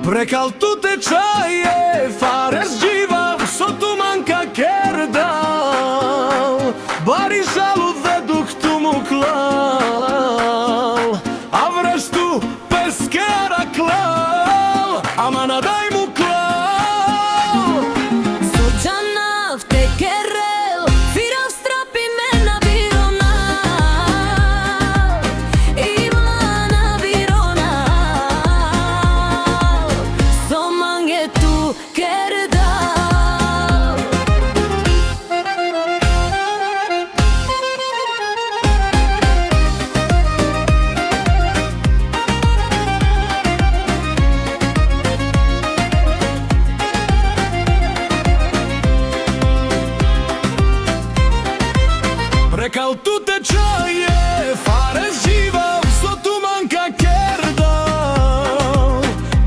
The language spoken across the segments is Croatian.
Prekal tu tečaje, fares dživa, so tu manka kerdal. Bari žalu veduk tu mu klal, a vrestu peskera klal, a mana daj mu klal. Sođana v tekerel, firav strapi mena vironal, Ivana vironal, somange tu kerdal. Prekal tu tečaje, fares dživa, so tu manka kerdal.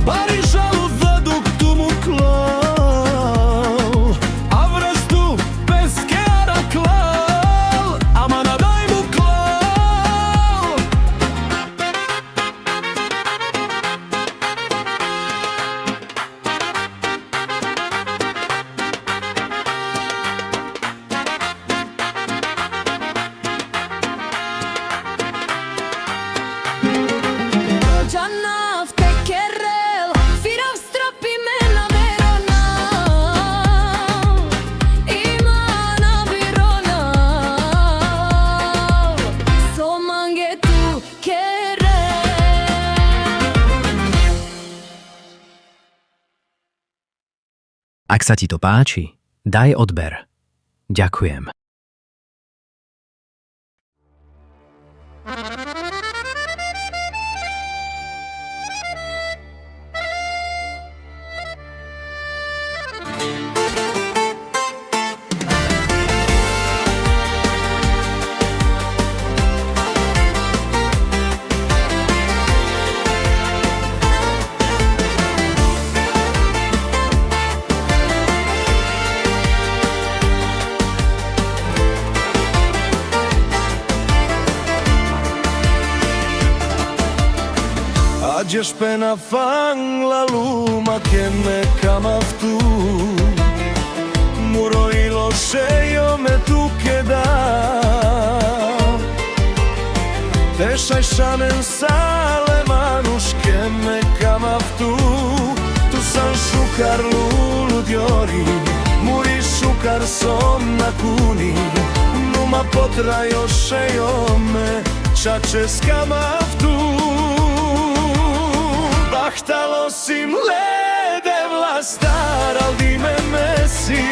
Bari žalu veduk tu mu klal, a vrestu peskera klal, a mana daj mu klal. Sođana v tekerel, firav strapi mena veronal, Ivana vironal, somange tu kerel. Ak sa ti to páči, daj odber. Ďakujem. Ađeš pena fangla luma che me camaftu, muro i lošejo me tu che da. Tešaj šanen sale manuške me camaftu, tu sam šukar lulu djori, muri šukar som na kuni, numa potra jošejo me čače skamaftu. Bahtalo si mlede vlastar, al di me mesi,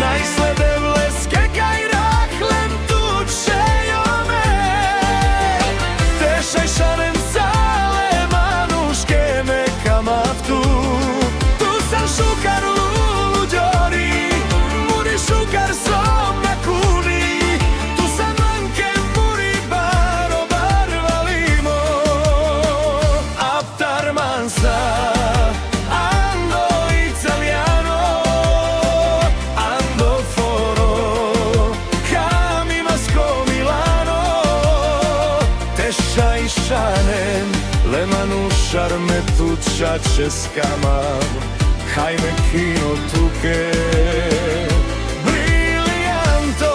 najslede vleske kaj rahlem tučejo me. Tešaj šanem sale manuške me kamaftu, tu sam šukar lulu djori, muri šukar som na kuni, tu sam manke muri baro barvalimo. Aptar mansa, ando italiano, ando foro, kami masko Milano. Tešaj šanem, le manušar me tu čače skamav, hajme kino tuke. Briljanto.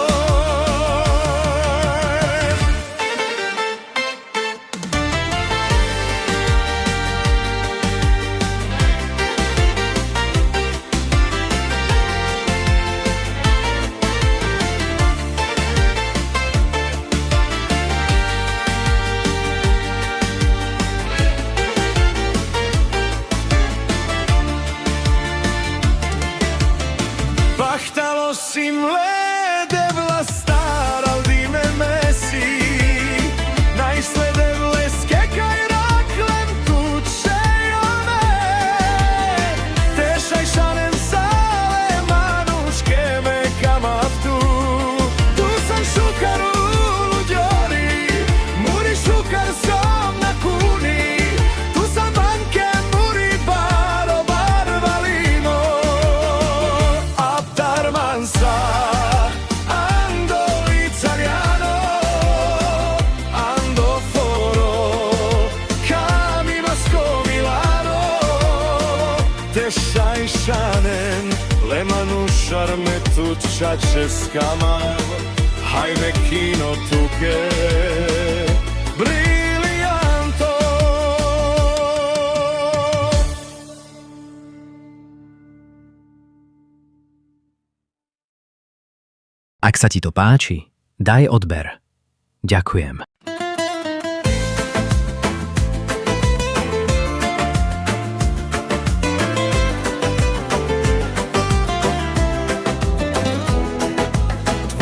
Nemanu šarmetu čačeskama, hajde kino tuke, briljanto. Ak sa ti to páči, daj odber. Ďakujem.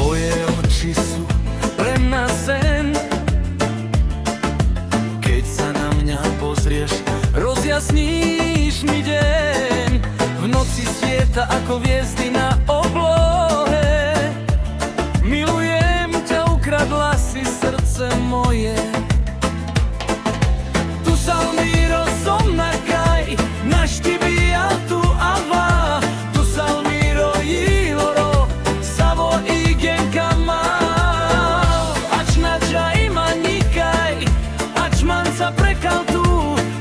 Tvoje oči sú pre mňa sen. Keď sa na mňa pozrieš, rozjasníš mi deň. V noci svieta ako hviezdy na oblohe. Milujem ťa, ukradla si srdce moje. Tu Salmiro som na kraj, naštibia tu ava. Tu Salmiro Iloro, Savo igen kamal. Ač nađa ima nikaj, ač man sa prekal tu,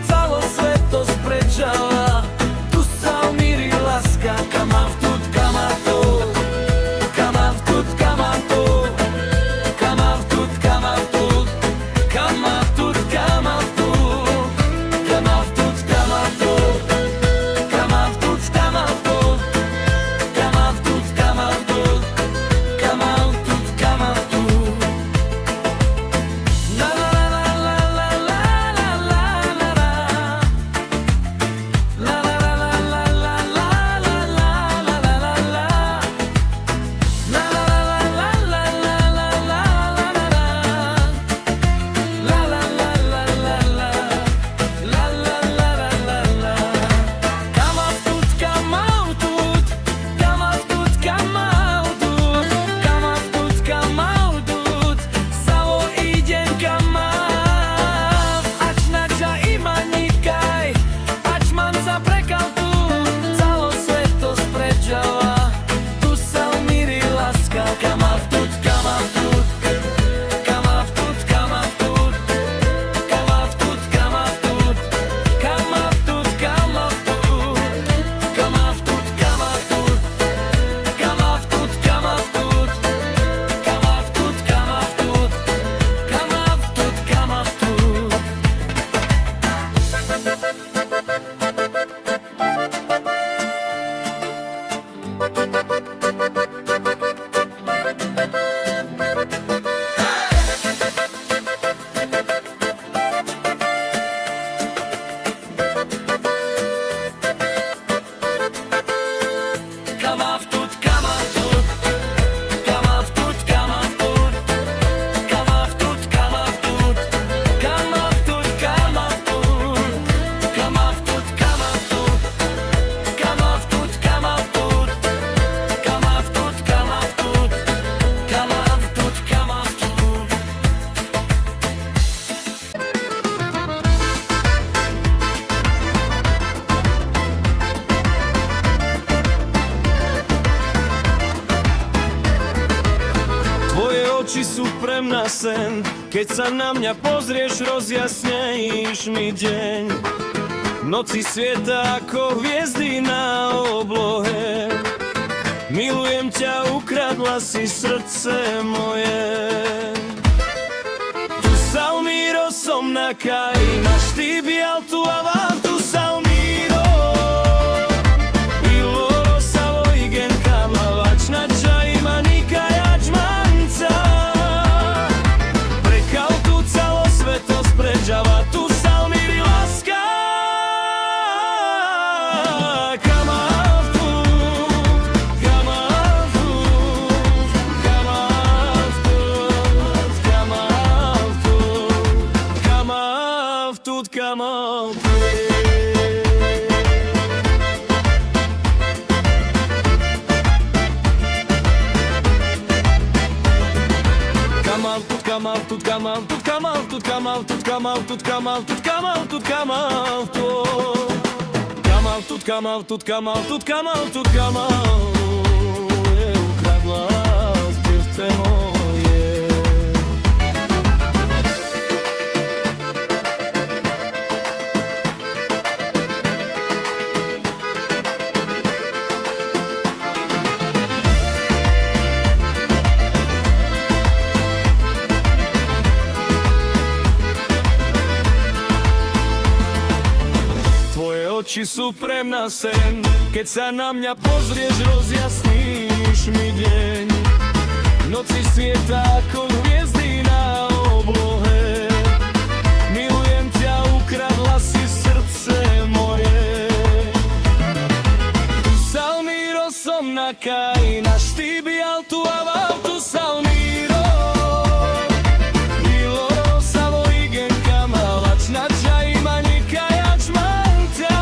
calo sveto sprečala. Tu Salmiri laska, kamav tut, kamav tut, kamav tut, kamav tut, kamav tut, kamav tut, kamav tut, kamav tut, kamav tut, kamav tut, kamav tut, kamav tut, kamav tut, kamav tut, kamav tut, kamav tut. La la la la la la la la la la. La la la la la la la la la la la la la. La la la la la la la la la la la. La la la la la la. La la la la la la. Kamav tut, kamav tut, kamav tut, kamav tut, kamav tut, kamav tut, Savo idem kamav. Ač nađa ima nikaj, ač man sa prekal tu, calo sveto sprečava. Tu Salmiri laska, kamav tut, kamav tut, kamav tut, kamav tut, kamav tut, kamav tut, kamav tut, kamav tut, kamav tut, kamav tut, kamav tut, kamav tut, kamav tut, kamav tut, kamav tut, kamav tut. Kamav tut, kamav tut, kamav tut, kamav tut, kamav tut, kamav tut, kamav tut, kamav tut, kamav tut, kamav tut, kamav tut, kamav tut, kamav tut, kamav tut, kamav tut, kamav tut. Tvoje oči sú pre mňa sen, keď sa na mňa pozrieš, rozjasníš mi deň. V noci svieta ako hviezdy na oblohe. Milujem ťa, ukradla si srdce moje. Tu Salmiro som na kaj, naštibia tu ava. Tu Salmiro Iloro, Savo igen kamal. Ač nađa ima nikaj, ač manca prekal tu, calo sveto sprečava. Tu Salmiri laska, kamav tut, kamav tut, kamav tut, kamav tut, kamav tut, kamav tut. Kamav tut, kamav tut, kamav tut, kamav tut, kamav tut, kamav tut, kamav tut, kamav tut, kamav tut. Kamav tut, kamav tut, kamav tut, kamav tut, kamav. Ukradla srdce moje. oči sú pre mňa sen. Keď sa na mňa pozrieš, rozjasníš mi deň. Noci svieta ako hviezdy na oblohe. Milujem ťa, ukradla si srdce moje. Tu Salmiro som na Kaina, štíbi altu a valtu Salmiro. Miloro sa voligen kamalač, na čaj manika jač manta.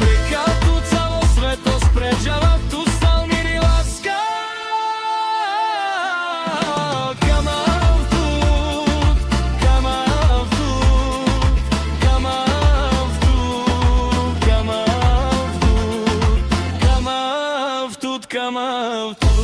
Brekal tu celo sveto sprečava, tu Salmiri láska. Kamav tut, kamav tut, kamav tut, kamav tut, kamav tut, kamav tut.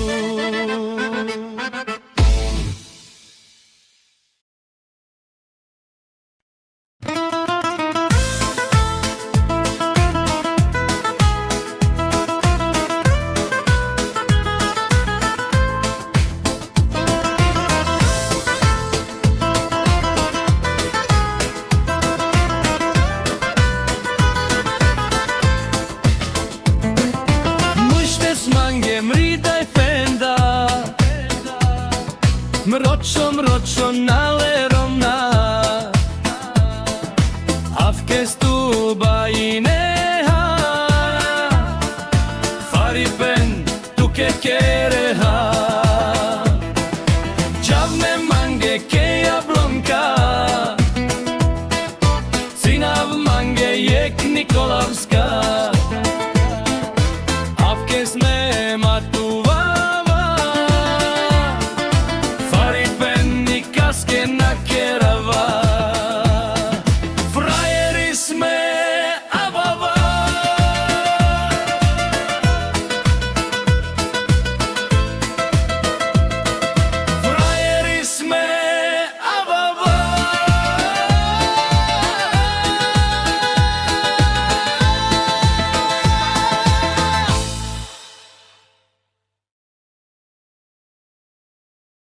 Mështes mange mritaj fenda, mroço nalerom na. Afkes tu bajineha, faripen tu kekereha. Čavme mange ke jablonka, cinav mange jek Nikolavska. Afkes ne matuvava, faripen nikaske nakera.